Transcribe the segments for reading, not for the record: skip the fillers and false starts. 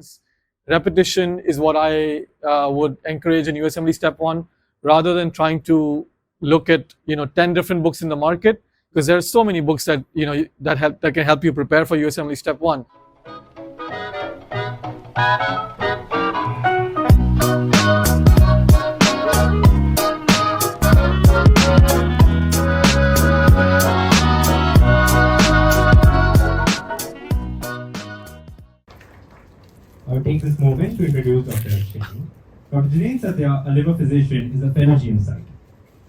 questions. Repetition is what I would encourage in USMLE Step 1, rather than trying to look at 10 different books in the market, because there are so many books that that can help you prepare for USMLE Step 1. I would take this moment to introduce Dr. Jinendra. Dr. Jinendra Satiya, a liver physician, is a fellow GMC.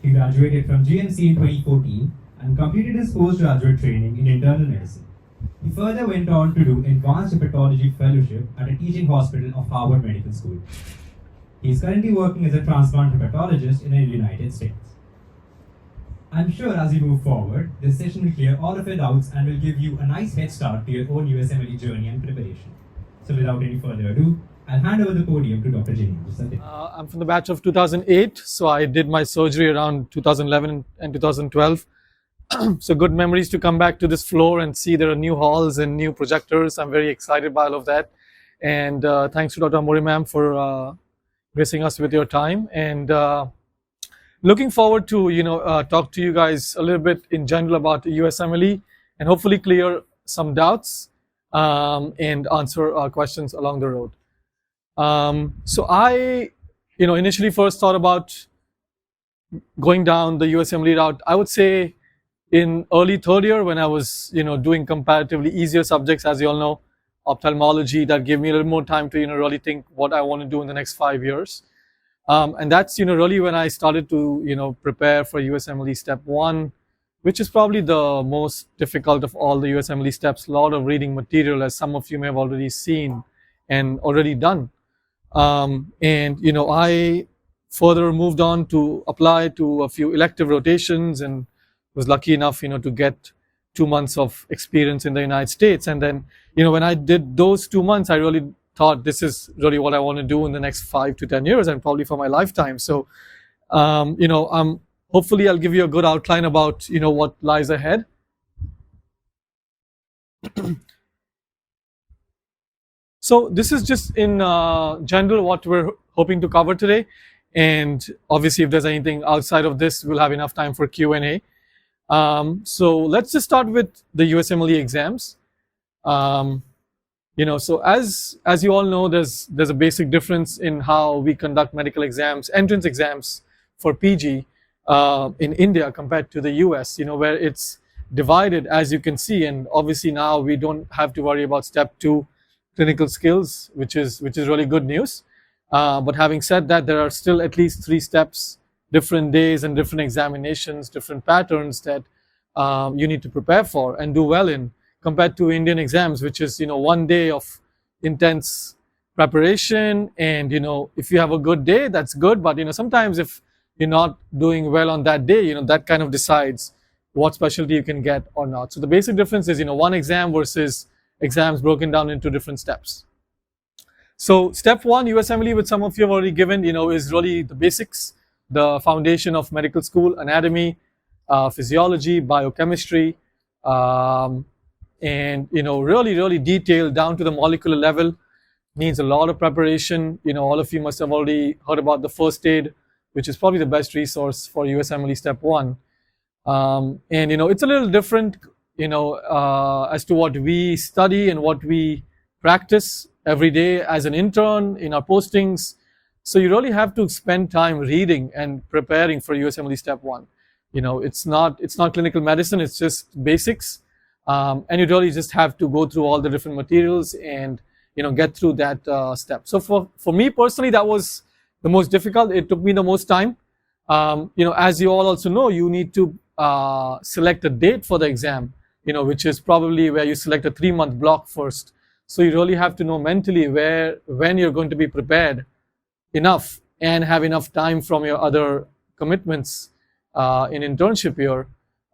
He graduated from GMC in 2014 and completed his postgraduate training in internal medicine. He further went on to do advanced hepatology fellowship at a teaching hospital of Harvard Medical School. He is currently working as a transplant hepatologist in the United States. I'm sure as we move forward, this session will clear all of your doubts and will give you a nice head start to your own USMLE journey and preparation. So without any further ado, I'll hand over the podium to Dr. Jinendra Satiya. I'm from the batch of 2008, so I did my surgery around 2011 and 2012. So good memories to come back to this floor and see there are new halls and new projectors. I'm very excited by all of that. And thanks to Dr. Amori ma'am for gracing us with your time. And looking forward to talk to you guys a little bit in general about USMLE and hopefully clear some doubts and answer questions along the road. So I initially first thought about going down the USMLE route, I would say in early third year, when I was doing comparatively easier subjects, as you all know, ophthalmology, that gave me a little more time to really think what I want to do in the next 5 years. And that's really when I started to prepare for USMLE Step 1, which is probably the most difficult of all the USMLE steps. A lot of reading material, as some of you may have already seen and already done. And I further moved on to apply to a few elective rotations and was lucky enough to get 2 months of experience in the United States. And then when I did those 2 months, I really thought this is really what I want to do in the next 5 to 10 years and probably for my lifetime. So hopefully I'll give you a good outline about what lies ahead. So this is just in general what we're hoping to cover today, and obviously if there's anything outside of this, we'll have enough time for Q&A. So let's just start with the USMLE exams. So as you all know, there's a basic difference in how we conduct medical exams, entrance exams for PG in India compared to the US, where it's divided, as you can see. And obviously now we don't have to worry about Step 2 clinical skills, which is really good news. But having said that, there are still at least 3 steps, different days and different examinations, different patterns that you need to prepare for and do well in, compared to Indian exams, which is 1 day of intense preparation. And if you have a good day, that's good. But sometimes if you're not doing well on that day, that kind of decides what specialty you can get or not. So the basic difference is one exam versus exams broken down into different steps. So Step 1, USMLE, which some of you have already given, is really the basics, the foundation of medical school: anatomy, physiology, biochemistry, and really detailed down to the molecular level. Needs a lot of preparation. All of you must have already heard about the first aid, which is probably the best resource for USMLE Step 1. And it's a little different as to what we study and what we practice every day as an intern in our postings. So you really have to spend time reading and preparing for USMLE Step 1. It's not clinical medicine, it's just basics. And you really just have to go through all the different materials and get through that step. So for me personally, that was the most difficult. It took me the most time. As you all also know, you need to select a date for the exam, which is probably where you select a 3-month block first. So you really have to know mentally when you're going to be prepared enough and have enough time from your other commitments in internship year,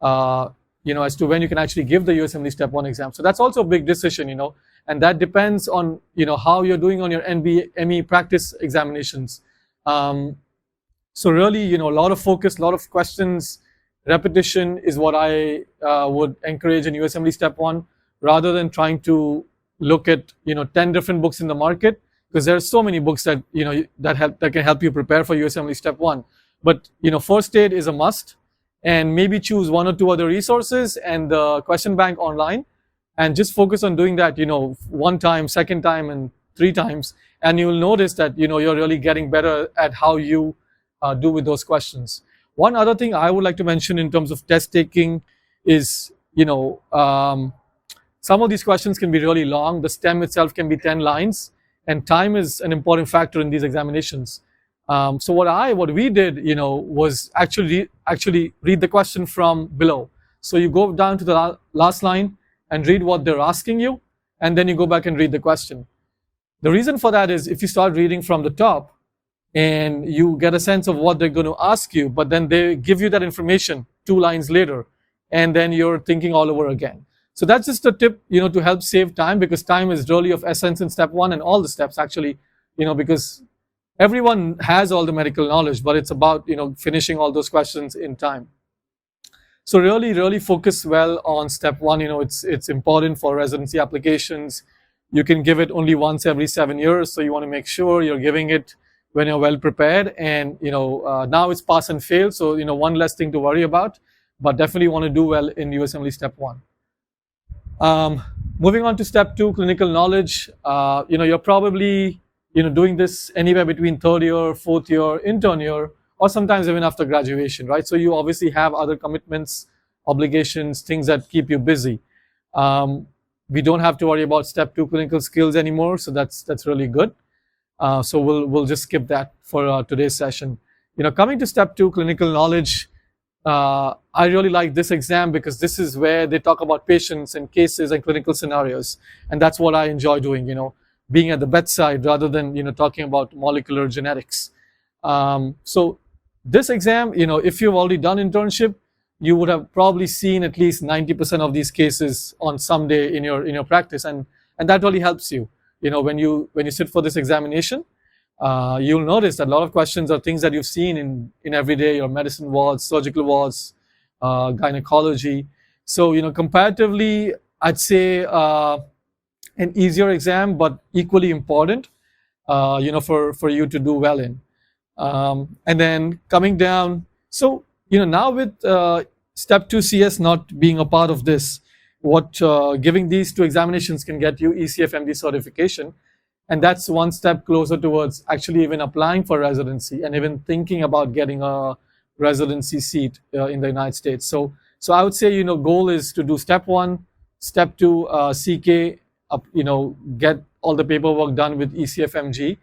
as to when you can actually give the USMLE Step 1 exam. So that's also a big decision, and that depends on, how you're doing on your ME practice examinations. So really, a lot of focus, a lot of questions. Repetition is what I would encourage in USMLE Step 1, rather than trying to look at 10 different books in the market, because there are so many books that that can help you prepare for USMLE Step 1. But first aid is a must, and maybe choose one or two other resources and the question bank online, and just focus on doing that one time, second time, and 3 times, and you'll notice that you're really getting better at how you do with those questions. One other thing I would like to mention in terms of test taking is some of these questions can be really long. The stem itself can be 10 lines, and time is an important factor in these examinations. So what we did, was actually read the question from below. So you go down to the last line and read what they're asking you, and then you go back and read the question. The reason for that is if you start reading from the top and you get a sense of what they're going to ask you, but then they give you that information 2 lines later, and then you're thinking all over again. So that's just a tip, to help save time, because time is really of essence in Step 1 and all the steps actually, because everyone has all the medical knowledge, but it's about, finishing all those questions in time. So really focus well on Step 1. It's important for residency applications. You can give it only once every 7 years, so you want to make sure you're giving it when you're well prepared. And now it's pass and fail, so one less thing to worry about, but definitely want to do well in USMLE Step 1. Moving on to Step 2, clinical knowledge. You're probably doing this anywhere between 3rd year, 4th year, intern year, or sometimes even after graduation, right? So you obviously have other commitments, obligations, things that keep you busy. We don't have to worry about Step 2 clinical skills anymore, so that's really good. So we'll just skip that for today's session. Coming to Step 2 clinical knowledge, I really like this exam because this is where they talk about patients and cases and clinical scenarios, and that's what I enjoy doing. Being at the bedside rather than talking about molecular genetics. So this exam, if you've already done internship, you would have probably seen at least 90% of these cases on some day in your practice, and that really helps you. When you sit for this examination, you'll notice that a lot of questions are things that you've seen in everyday, your medicine wards, surgical wards, gynecology. So comparatively, I'd say an easier exam, but equally important, for you to do well in. And then coming down, so now with Step 2 CS not being a part of this, giving these 2 examinations can get you ECFMD certification, and that's one step closer towards actually even applying for residency and even thinking about getting a residency seat in the United States. So I would say goal is to do Step 1, Step 2 CK, get all the paperwork done with ECFMG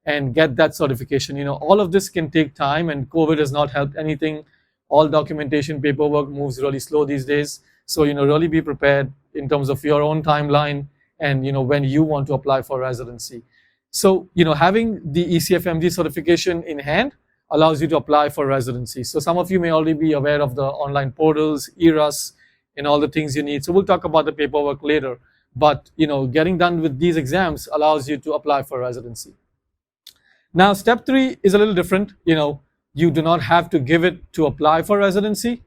and get that certification. All of this can take time, and COVID has not helped anything. All documentation paperwork moves really slow these days. So really be prepared in terms of your own timeline and when you want to apply for residency. So having the ECFMG certification in hand allows you to apply for residency. So some of you may already be aware of the online portals, ERAS, and all the things you need. So we'll talk about the paperwork later. But getting done with these exams allows you to apply for residency. Now, Step 3 is a little different. You do not have to give it to apply for residency.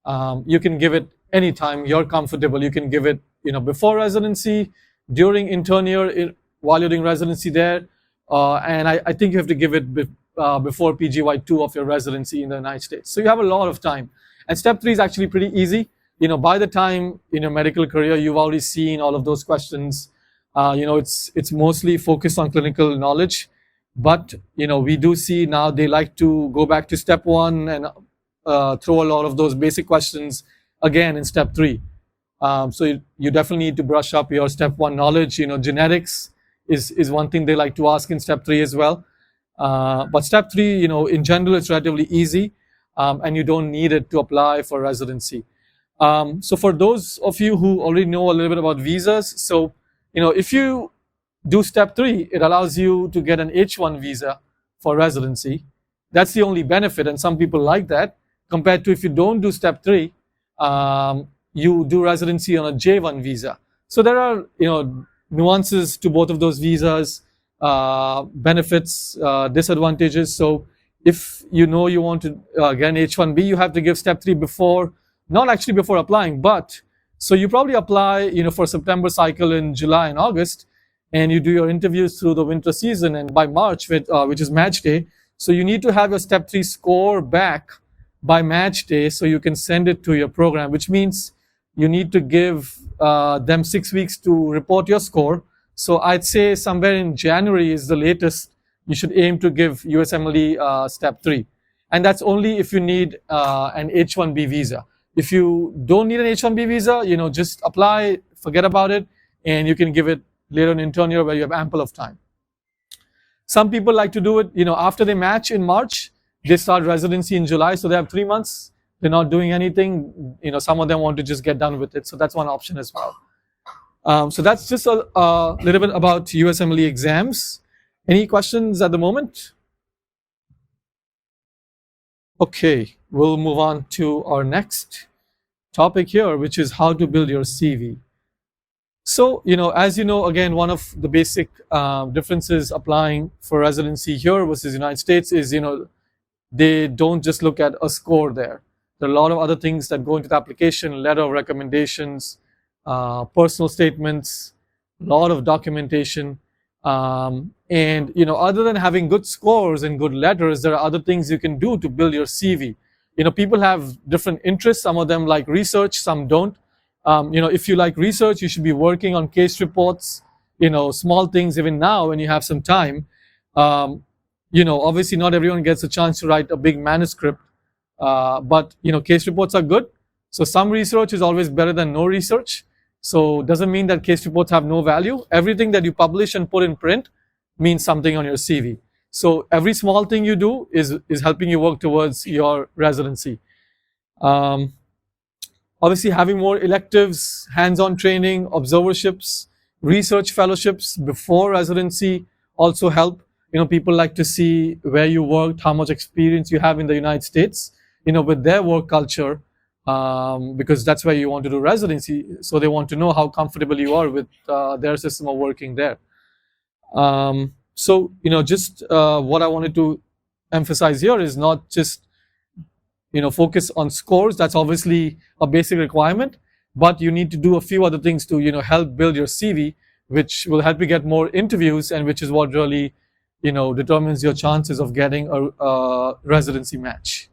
You can give it anytime you're comfortable. You can give it before residency, during intern year, while you're doing residency there, and I think you have to give it before PGY2 of your residency in the United States. So you have a lot of time. And Step 3 is actually pretty easy. By the time in your medical career, you've already seen all of those questions. It's mostly focused on clinical knowledge, but we do see now they like to go back to Step 1 and throw a lot of those basic questions again in Step 3. So you definitely need to brush up your Step 1 knowledge. Genetics is one thing they like to ask in Step 3 as well. But Step 3, in general, it's relatively easy, and you don't need it to apply for residency. So for those of you who already know a little bit about visas, so if you do Step 3, it allows you to get an H1 visa for residency. That's the only benefit, and some people like that, compared to if you don't do Step 3, you do residency on a J1 visa. So there are nuances to both of those visas, benefits, disadvantages. So if you want to get an H1B, you have to give Step 3 before, not actually before applying, but So you probably apply, for September cycle in July and August, and you do your interviews through the winter season, and by March, which is match day, so you need to have your step 3 score back by match day so you can send it to your program, which means you need to give them 6 weeks to report your score. So I'd say somewhere in January is the latest you should aim to give USMLE step 3. And that's only if you need an H-1B visa. If you don't need an H-1B visa, just apply, forget about it, and you can give it later in intern year where you have ample of time. Some people like to do it, after they match in March, they start residency in July, so they have 3 months. They're not doing anything. Some of them want to just get done with it, so that's one option as well. So that's just a little bit about USMLE exams. Any questions at the moment? Okay, we'll move on to our next topic here, which is how to build your CV. So, as you know, again, one of the basic differences applying for residency here versus United States is, they don't just look at a score there. There are a lot of other things that go into the application, letter of recommendations, personal statements, a lot of documentation. And, other than having good scores and good letters, there are other things you can do to build your CV. People have different interests. Some of them like research, some don't. If you like research, you should be working on case reports, small things even now when you have some time. Obviously not everyone gets a chance to write a big manuscript, but, case reports are good. So some research is always better than no research. So it doesn't mean that case reports have no value. Everything that you publish and put in print means something on your CV. So every small thing you do is helping you work towards your residency. Obviously, having more electives, hands-on training, observerships, research fellowships before residency also help. People like to see where you worked, how much experience you have in the United States, with their work culture, because that's where you want to do residency. So they want to know how comfortable you are with their system of working there. So, just what I wanted to emphasize here is not just, focus on scores. That's obviously a basic requirement, but you need to do a few other things to, help build your CV, which will help you get more interviews, and which is what really, determines your chances of getting a residency match.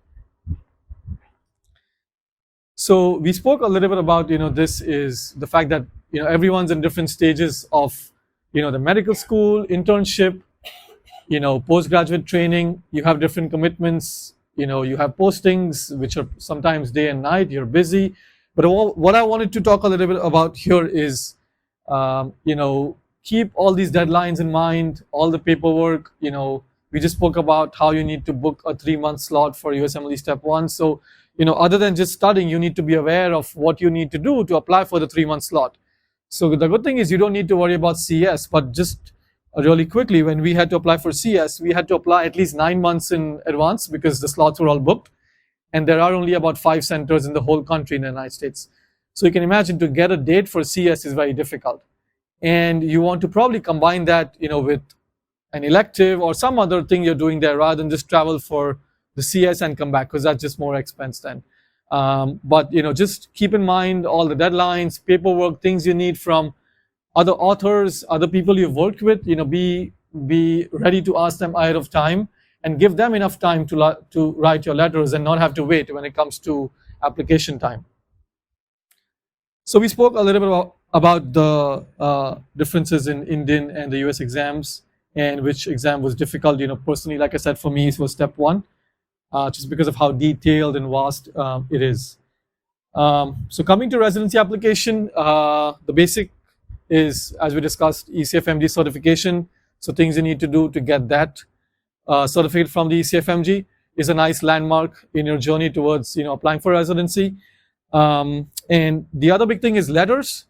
So we spoke a little bit about, this is the fact that, everyone's in different stages of, the medical school, internship, postgraduate training. You have different commitments. You have postings, which are sometimes day and night. You're busy. But what I wanted to talk a little bit about here is, keep all these deadlines in mind, all the paperwork. We just spoke about how you need to book a 3-month slot for USMLE Step 1. So, other than just studying, you need to be aware of what you need to do to apply for the 3-month slot. So the good thing is you don't need to worry about CS, but just really quickly, when we had to apply for CS, we had to apply at least 9 months in advance because the slots were all booked. And there are only about 5 centers in the whole country in the United States. So you can imagine to get a date for CS is very difficult. And you want to probably combine that, with an elective or some other thing you're doing there rather than just travel for the CS and come back, because that's just more expense then. But, just keep in mind all the deadlines, paperwork, things you need from other authors, other people you've worked with. Be ready to ask them ahead of time and give them enough time to write your letters and not have to wait when it comes to application time. So we spoke a little bit about the differences in Indian and the US exams and which exam was difficult. Personally, like I said, for me, it was Step 1. Just because of how detailed and vast it is. So coming to residency application, the basic is, as we discussed, ECFMG certification. So things you need to do to get that certificate from the ECFMG is a nice landmark in your journey towards applying for residency. And the other big thing is letters.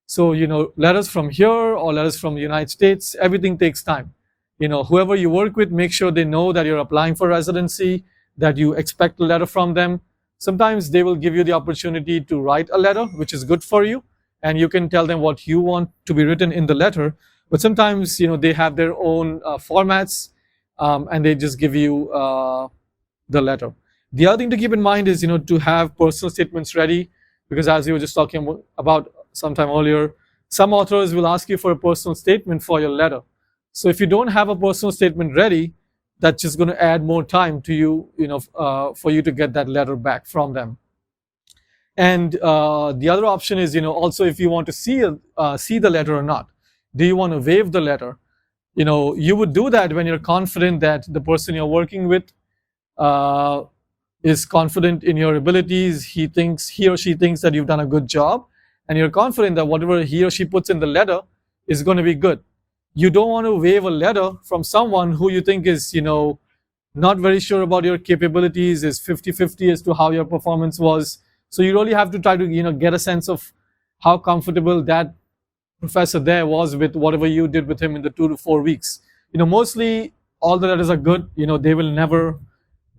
So letters from here or letters from the United States, everything takes time. Whoever you work with, make sure they know that you're applying for residency, that you expect a letter from them. Sometimes they will give you the opportunity to write a letter, which is good for you, and you can tell them what you want to be written in the letter. But sometimes, they have their own formats, and they just give you the letter. The other thing to keep in mind is, to have personal statements ready, because as you were just talking about sometime earlier, some authors will ask you for a personal statement for your letter. So if you don't have a personal statement ready, that's just going to add more time to you, for you to get that letter back from them. And the other option is, also if you want to see the letter or not. Do you want to waive the letter? You would do that when you're confident that the person you're working with is confident in your abilities. He or she thinks that you've done a good job, and you're confident that whatever he or she puts in the letter is going to be good. You don't want to waive a letter from someone who you think is, not very sure about your capabilities, is 50-50 as to how your performance was. So you really have to try to, get a sense of how comfortable that professor there was with whatever you did with him in the 2 to 4 weeks. Mostly all the letters are good. They will never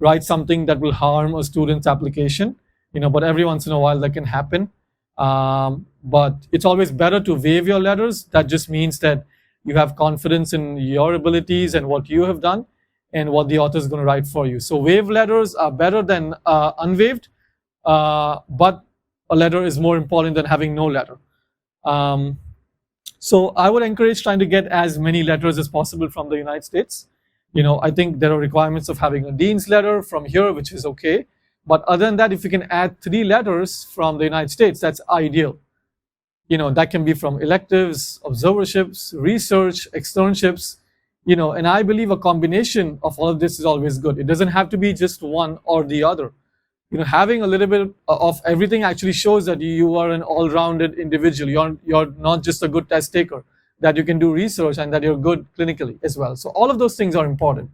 write something that will harm a student's application, but every once in a while that can happen. But it's always better to waive your letters. That just means that you have confidence in your abilities and what you have done and what the author is going to write for you. So waived letters are better than unwaived, but a letter is more important than having no letter. So I would encourage trying to get as many letters as possible from the United States. I think there are requirements of having a dean's letter from here, which is okay. But other than that, if you can add 3 letters from the United States, that's ideal. That can be from electives, observerships, research, externships, and I believe a combination of all of this is always good. It doesn't have to be just one or the other. Having a little bit of everything actually shows that you are an all-rounded individual. You're not just a good test taker, that you can do research and that you're good clinically as well. So all of those things are important.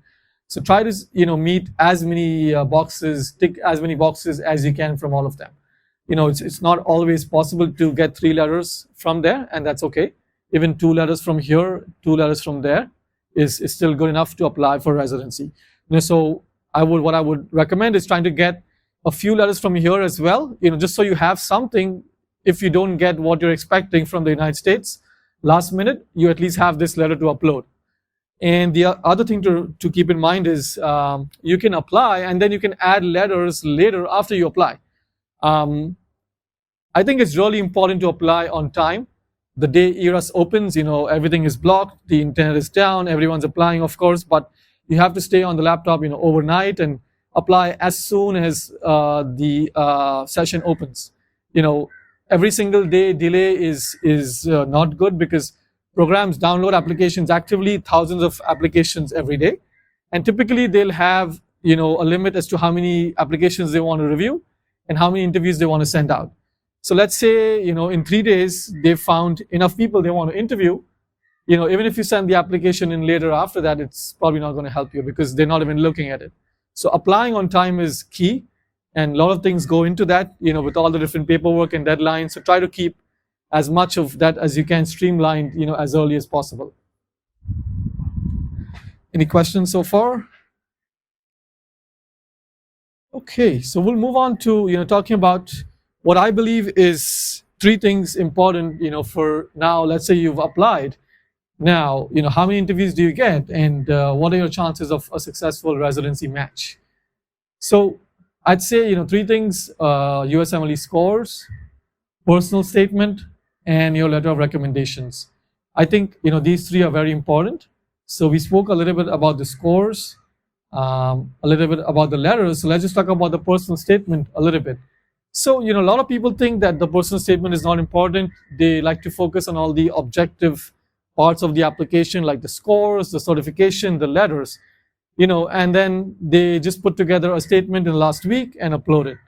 So try to, meet as many boxes, tick as many boxes as you can from all of them. It's not always possible to get 3 letters from there, and that's okay. Even 2 letters from here, 2 letters from there is still good enough to apply for residency. So what I would recommend is trying to get a few letters from here as well, just so you have something. If you don't get what you're expecting from the United States last minute, you at least have this letter to upload. And the other thing to keep in mind is you can apply and then you can add letters later after you apply. I think it's really important to apply on time. The day ERAS opens, everything is blocked, the internet is down, everyone's applying, of course, but you have to stay on the laptop, overnight and apply as soon as the session opens. Every single day delay is not good, because programs download applications actively, thousands of applications every day, and typically they'll have a limit as to how many applications they want to review and how many interviews they want to send out. So let's say in 3 days they found enough people they want to interview. Even if you send the application in later after that, it's probably not going to help you because they're not even looking at it. So applying on time is key, and a lot of things go into that, with all the different paperwork and deadlines. So try to keep as much of that as you can streamlined, as early as possible. Any questions so far? Okay, so we'll move on to, talking about what I believe is 3 things important, for now. Let's say you've applied. Now, how many interviews do you get, and what are your chances of a successful residency match? So I'd say, 3 things: USMLE scores, personal statement, and your letter of recommendations. I think, these 3 are very important. So we spoke a little bit about the scores, a little bit about the letters. So let's just talk about the personal statement a little bit. So, a lot of people think that the personal statement is not important. They like to focus on all the objective parts of the application, like the scores, the certification, the letters, and then they just put together a statement in the last week and upload it.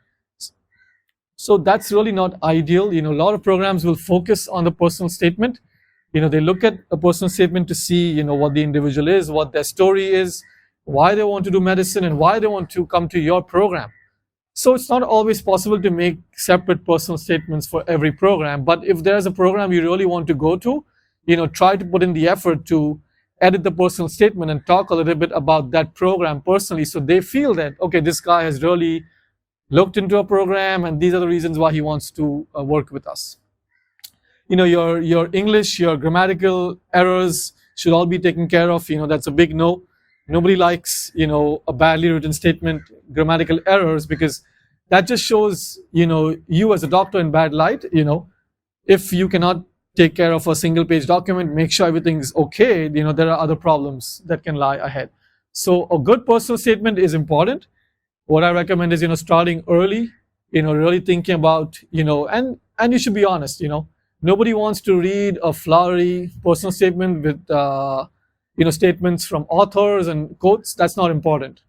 So that's really not ideal. A lot of programs will focus on the personal statement. They look at a personal statement to see, what the individual is, what their story is, why they want to do medicine, and why they want to come to your program. So it's not always possible to make separate personal statements for every program. But if there's a program you really want to go to, try to put in the effort to edit the personal statement and talk a little bit about that program personally, so they feel that, okay, this guy has really looked into a program and these are the reasons why he wants to work with us. Your English, your grammatical errors should all be taken care of. That's a big no. Nobody likes, a badly written statement, grammatical errors, because that just shows, you as a doctor in bad light. If you cannot take care of a single page document, make sure everything's okay, there are other problems that can lie ahead. So a good personal statement is important. What I recommend is, starting early, really thinking about, and you should be honest. Nobody wants to read a flowery personal statement with, statements from authors and quotes. That's not important.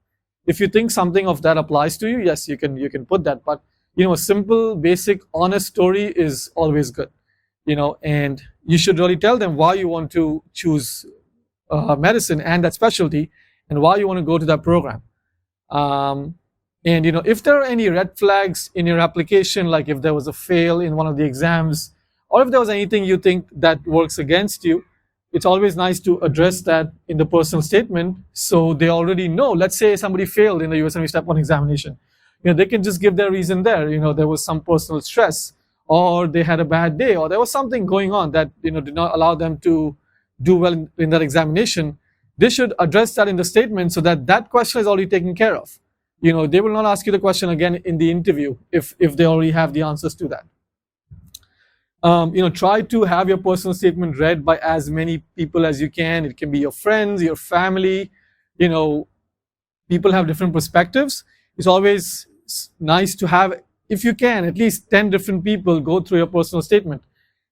If you think something of that applies to you, yes, you can put that. But, a simple, basic, honest story is always good. And you should really tell them why you want to choose medicine and that specialty, and why you want to go to that program. And if there are any red flags in your application, like if there was a fail in one of the exams, or if there was anything you think that works against you, it's always nice to address that in the personal statement, so they already know. Let's say somebody failed in the USMLE Step 1 examination. They can just give their reason there. There was some personal stress, or they had a bad day, or there was something going on that did not allow them to do well in that examination. They should address that in the statement, so that that question is already taken care of. They will not ask you the question again in the interview if they already have the answers to that. Try to have your personal statement read by as many people as you can. It can be your friends, your family. People have different perspectives. It's always nice to have, if you can, at least 10 different people go through your personal statement,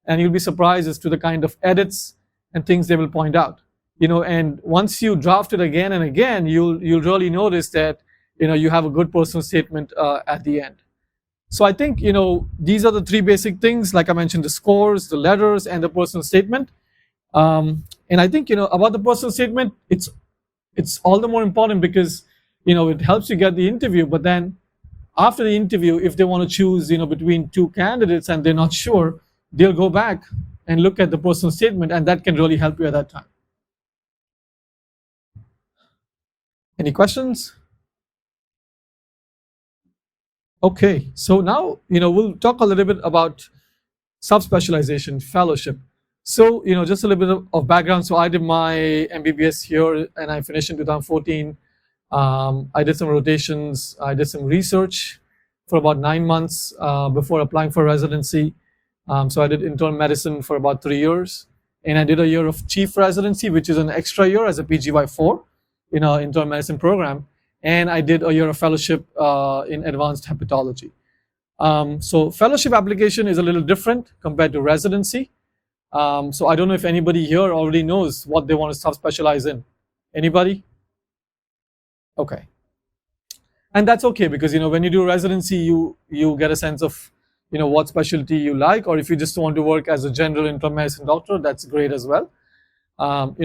and you'll be surprised as to the kind of edits and things they will point out. And once you draft it again and again, you'll really notice that you have a good personal statement at the end. So I think these are the three basic things, like I mentioned: the scores, the letters, and the personal statement. And I think about the personal statement, it's all the more important because it helps you get the interview. But then after the interview, if they want to choose between two candidates and they're not sure, they'll go back and look at the personal statement, and that can really help you at that time. Any questions? Okay, so now we'll talk a little bit about subspecialization, fellowship. So just a little bit of background. So I did my MBBS here, and I finished in 2014. I did some rotations. I did some research for about 9 months before applying for residency. So I did internal medicine for about 3 years, and I did a year of chief residency, which is an extra year as a PGY4 in our internal medicine program. And I did a year of fellowship in advanced hepatology. So fellowship application is a little different compared to residency. So I don't know if anybody here already knows what they want to subspecialize in. Anybody? Okay. And that's okay, because when you do residency, you get a sense of what specialty you like, or if you just want to work as a general internal medicine doctor, that's great as well.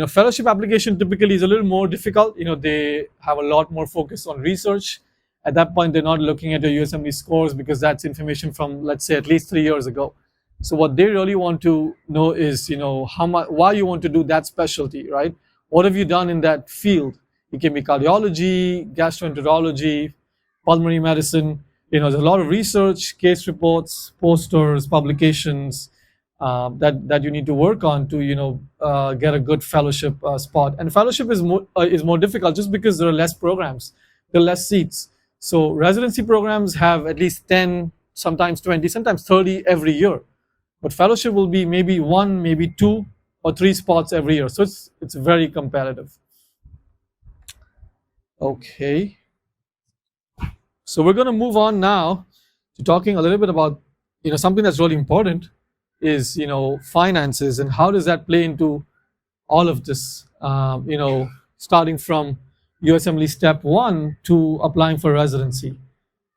Fellowship application typically is a little more difficult. They have a lot more focus on research. At that point, they're not looking at your USMLE scores, because that's information from, let's say, at least 3 years ago. So what they really want to know is, why you want to do that specialty, right? What have you done in that field? It can be cardiology, gastroenterology, pulmonary medicine. There's a lot of research, case reports, posters, publications, that you need to work on to get a good fellowship spot. And fellowship is more difficult just because there are less programs, there are less seats. So residency programs have at least 10, sometimes 20, sometimes 30 every year, but fellowship will be maybe 1, maybe 2 or 3 spots every year. So it's very competitive. Okay, so we're going to move on now to talking a little bit about something that's really important is finances, and how does that play into all of this, starting from USMLE Step 1 to applying for residency.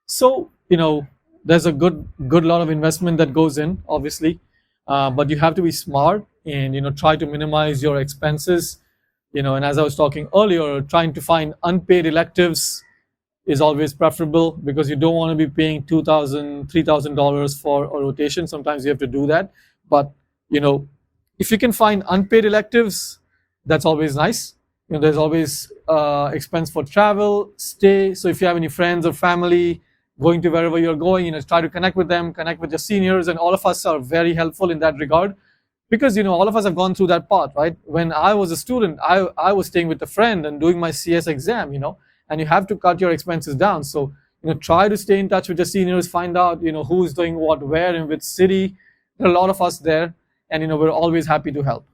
So there's a good lot of investment that goes in, obviously, but you have to be smart and try to minimize your expenses. And as I was talking earlier, trying to find unpaid electives is always preferable, because you don't want to be paying $2,000, $3,000 for a rotation. Sometimes you have to do that, but if you can find unpaid electives, that's always nice. There's always expense for travel, stay. So if you have any friends or family going to wherever you're going, try to connect with them, connect with your seniors, and all of us are very helpful in that regard, because all of us have gone through that part, right? When I was a student, I was staying with a friend and doing my CS exam, and you have to cut your expenses down. So try to stay in touch with your seniors, find out, who's doing what, where, in which city. There are a lot of us there, and, we're always happy to help.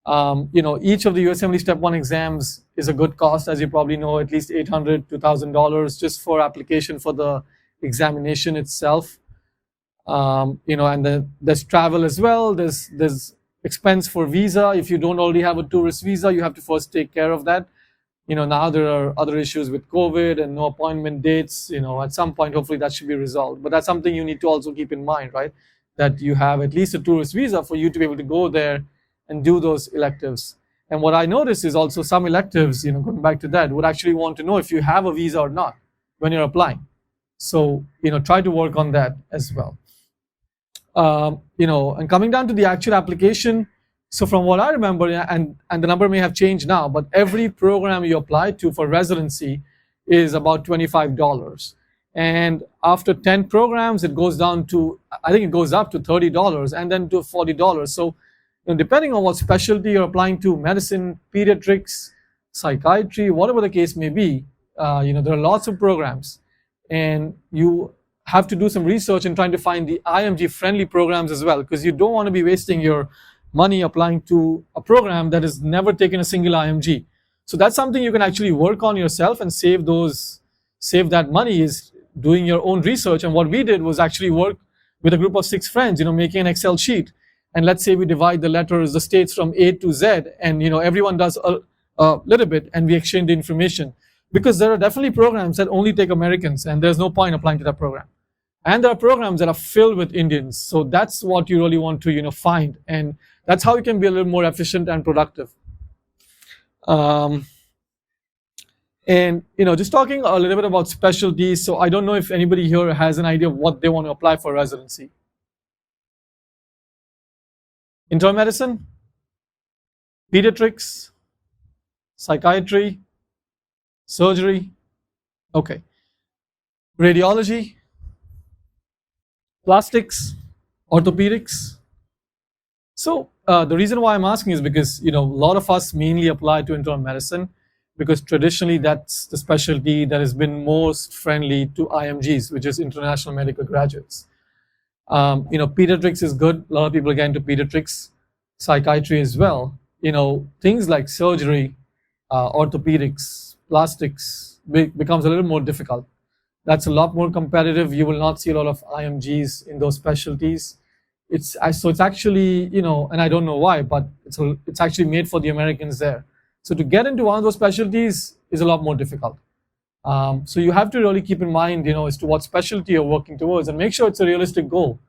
Each of the USMLE Step 1 exams is a good cost, as you probably know, at least $800 to $1,000 just for application for the examination itself. And then there's travel as well. There's expense for visa. If you don't already have a tourist visa, you have to first take care of that. Now there are other issues with COVID and no appointment dates. At some point, hopefully that should be resolved. But that's something you need to also keep in mind, right? That you have at least a tourist visa for you to be able to go there and do those electives. And what I noticed is also some electives, going back to that, would actually want to know if you have a visa or not when you're applying. So, try to work on that as well. And coming down to the actual application, so from what I remember, and the number may have changed now, but every program you apply to for residency is about $25. And after 10 programs, it goes down to, I think it goes up to $30 and then to $40. So, depending on what specialty you're applying to, medicine, pediatrics, psychiatry, whatever the case may be, there are lots of programs, and you have to do some research in trying to find the IMG friendly programs as well, because you don't want to be wasting your money applying to a program that has never taken a single IMG. So that's something you can actually work on yourself and save that money, is doing your own research. And what we did was actually work with a group of 6 friends, making an Excel sheet. And let's say we divide the letters, the states from A to Z, and everyone does a little bit, and we exchange the information. Because there are definitely programs that only take Americans, and there's no point applying to that program. And there are programs that are filled with Indians. So that's what you really want to find, and that's how you can be a little more efficient and productive. And just talking a little bit about specialties. So I don't know if anybody here has an idea of what they want to apply for residency. Internal medicine, pediatrics, psychiatry, surgery, okay, radiology, plastics, orthopedics. So the reason why I'm asking is because a lot of us mainly apply to internal medicine, because traditionally that's the specialty that has been most friendly to IMGs, which is international medical graduates. Pediatrics is good. A lot of people get into pediatrics, psychiatry as well. Things like surgery, orthopedics, plastics becomes a little more difficult. That's a lot more competitive. You will not see a lot of IMGs in those specialties. It's actually, and I don't know why, but it's actually made for the Americans there. So to get into one of those specialties is a lot more difficult. So you have to really keep in mind, as to what specialty you're working towards, and make sure it's a realistic goal.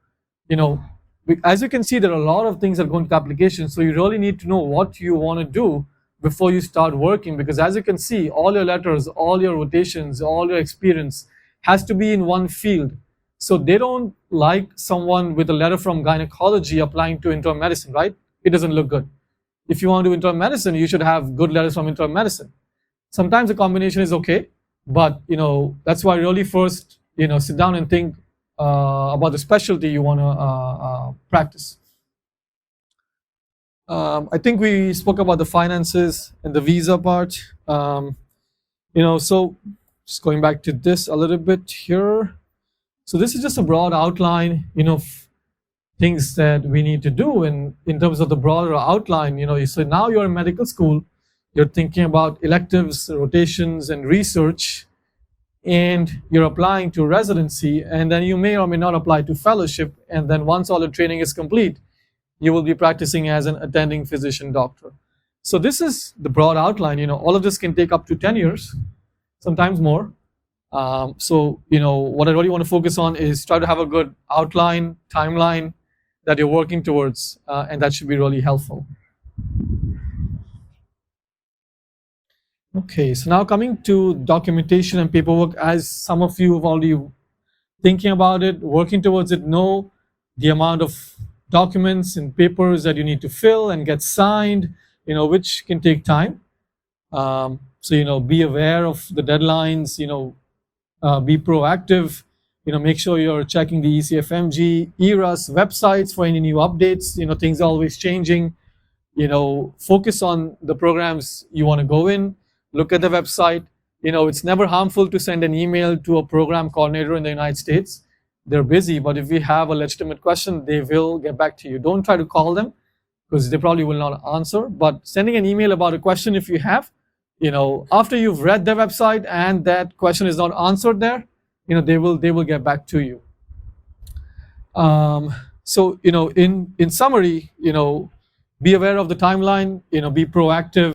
As you can see, there are a lot of things that go into applications. So you really need to know what you want to do before you start working, because as you can see, all your letters, all your rotations, all your experience has to be in one field. So they don't like someone with a letter from gynecology applying to internal medicine, right? It doesn't look good. If you want to do internal medicine, you should have good letters from internal medicine. Sometimes the combination is okay, but that's why really first sit down and think about the specialty you want to practice. I think we spoke about the finances and the visa part. So just going back to this a little bit here. So this is just a broad outline, things that we need to do. And in terms of the broader outline, so now you're in medical school, you're thinking about electives, rotations, and research, and you're applying to residency, and then you may or may not apply to fellowship. And then once all the training is complete, you will be practicing as an attending physician doctor. So this is the broad outline. All of this can take up to 10 years, sometimes more. So what I really want to focus on is try to have a good outline, timeline that you're working towards, and that should be really helpful. Okay, so now coming to documentation and paperwork, as some of you have already thinking about it, working towards it, know the amount of documents and papers that you need to fill and get signed, which can take time. So, be aware of the deadlines, be proactive, make sure you're checking the ECFMG, ERAS websites for any new updates. Things are always changing. Focus on the programs you want to go in, look at the website, it's never harmful to send an email to a program coordinator in the United States. They're busy, but if we have a legitimate question, they will get back to you. Don't try to call them because they probably will not answer. But sending an email about a question, if you have, after you've read their website and that question is not answered there, they will get back to you. So in summary, be aware of the timeline, be proactive.